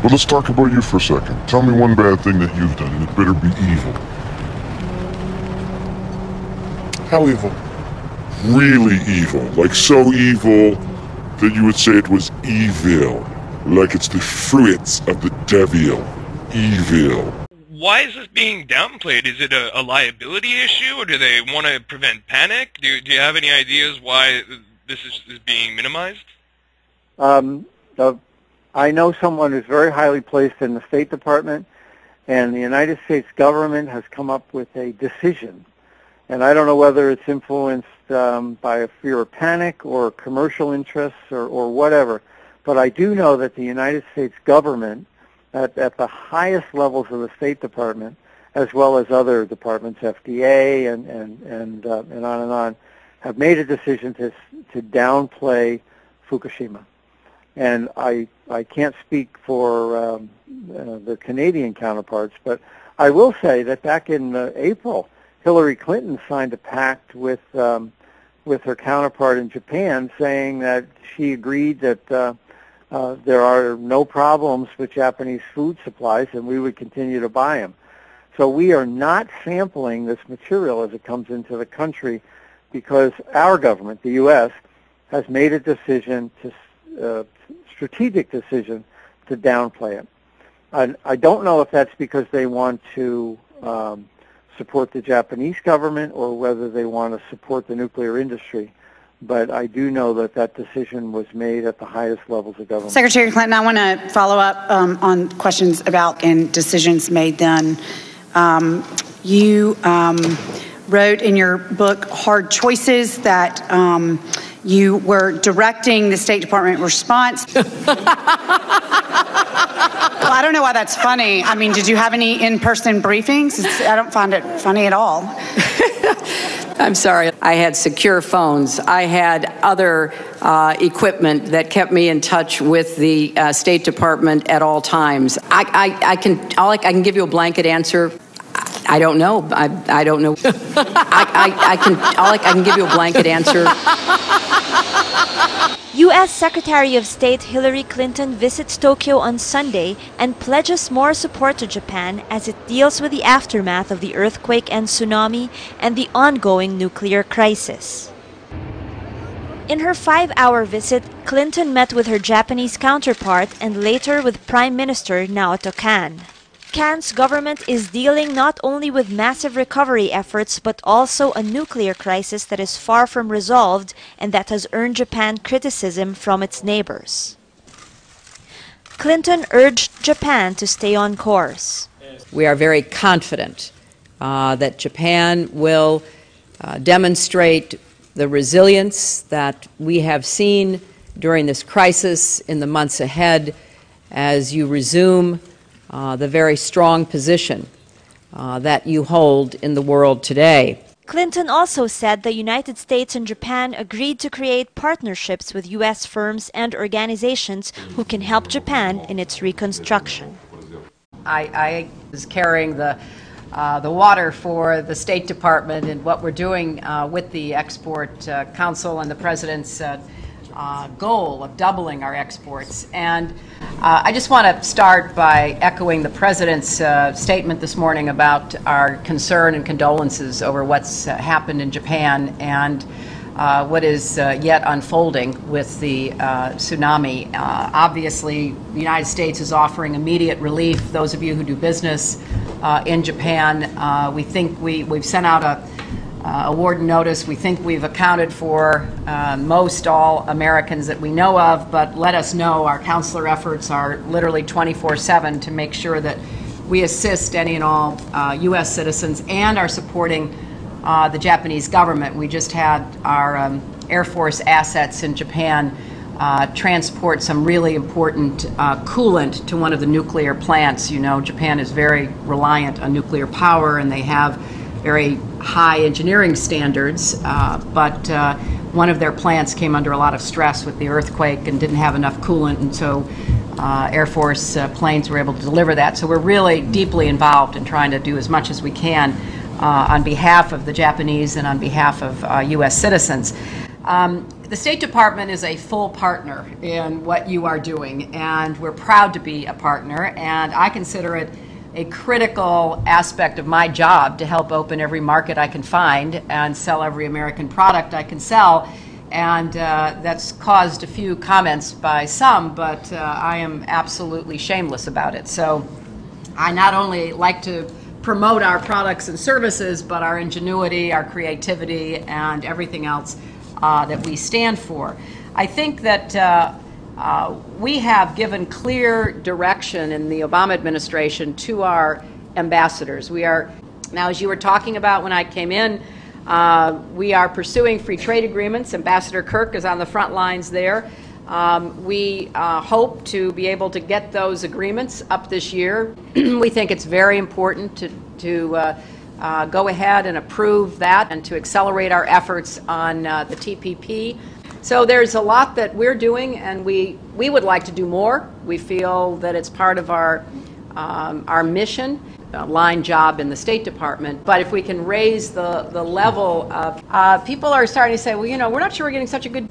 But let's talk about you for a second. Tell me one bad thing that you've done, and it better be evil. How evil? Really evil. Like so evil that you would say it was evil. Like it's the fruits of the devil. Evil. Why is this being downplayed? Is it a liability issue, or do they want to prevent panic? Do you have any ideas why this is being minimized? I know someone who's very highly placed in the State Department, and the United States government has come up with a decision. And I don't know whether it's influenced by a fear of panic or commercial interests or whatever, but I do know that the United States government, at the highest levels of the State Department, as well as other departments, FDA and on, have made a decision to downplay Fukushima. And I can't speak for the Canadian counterparts, but I will say that back in April, Hillary Clinton signed a pact with her counterpart in Japan, saying that she agreed that there are no problems with Japanese food supplies, and we would continue to buy them. So we are not sampling this material as it comes into the country because our government, the U.S., has made a decision, strategic decision, to downplay it. I don't know if that's because they want to support the Japanese government or whether they want to support the nuclear industry. But I do know that that decision was made at the highest levels of government. Secretary Clinton, I want to follow up on questions about and decisions made then. You wrote in your book, Hard Choices, that you were directing the State Department response. Well, I don't know why that's funny. I mean, did you have any in-person briefings? I don't find it funny at all. I'm sorry. I had secure phones. I had other equipment that kept me in touch with the State Department at all times. I can give you a blanket answer. I don't know. I don't know. I can give you a blanket answer. U.S. Secretary of State Hillary Clinton visits Tokyo on Sunday and pledges more support to Japan as it deals with the aftermath of the earthquake and tsunami and the ongoing nuclear crisis. In her 5-hour visit, Clinton met with her Japanese counterpart and later with Prime Minister Naoto Kan. Kan's government is dealing not only with massive recovery efforts but also a nuclear crisis that is far from resolved and that has earned Japan criticism from its neighbors. Clinton urged Japan to stay on course. We are very confident that Japan will demonstrate the resilience that we have seen during this crisis in the months ahead as you resume the very strong position that you hold in the world today. Clinton also said the United States and Japan agreed to create partnerships with U.S. firms and organizations who can help Japan in its reconstruction. I was carrying the water for the State Department and what we're doing with the Export Council and the President's goal of doubling our exports. And I just want to start by echoing the President's statement this morning about our concern and condolences over what's happened in Japan and what is yet unfolding with the tsunami. Obviously, the United States is offering immediate relief. Those of you who do business in Japan, we think we've sent out a warden notice. We think we've accounted for most all Americans that we know of, but let us know. Our consular efforts are literally 24/7 to make sure that we assist any and all U.S. citizens and are supporting the Japanese government. We just had our Air Force assets in Japan transport some really important coolant to one of the nuclear plants. You know, Japan is very reliant on nuclear power, and they have very high engineering standards, but one of their plants came under a lot of stress with the earthquake and didn't have enough coolant, and so Air Force planes were able to deliver that. So we're really deeply involved in trying to do as much as we can on behalf of the Japanese and on behalf of U.S. citizens. The State Department is a full partner in what you are doing, and we're proud to be a partner, and I consider it a critical aspect of my job to help open every market I can find and sell every American product I can sell. And that's caused a few comments by some, but I am absolutely shameless about it. So I not only like to promote our products and services, but our ingenuity, our creativity, and everything else that we stand for. I think that we have given clear direction in the Obama administration to our ambassadors. We are, now as you were talking about when I came in, we are pursuing free trade agreements. Ambassador Kirk is on the front lines there. We hope to be able to get those agreements up this year. We think it's very important to go ahead and approve that and to accelerate our efforts on the TPP. So there's a lot that we're doing, and we would like to do more. We feel that it's part of our mission, a line job in the State Department. But if we can raise the level of, people are starting to say, well, you know, we're not sure we're getting such a good,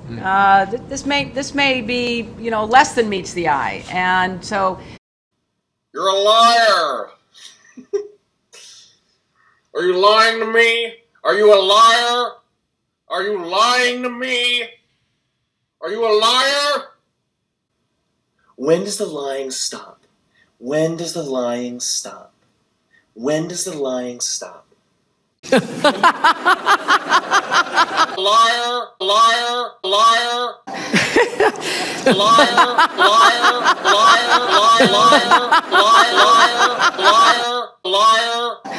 this may be, you know, less than meets the eye. And so. You're a liar. Are you lying to me? Are you a liar? Are you lying to me? Are you a liar? When does the lying stop? When does the lying stop? When does the lying stop? Liar, liar, liar. Liar, liar, liar, liar, liar, liar, liar, liar, liar.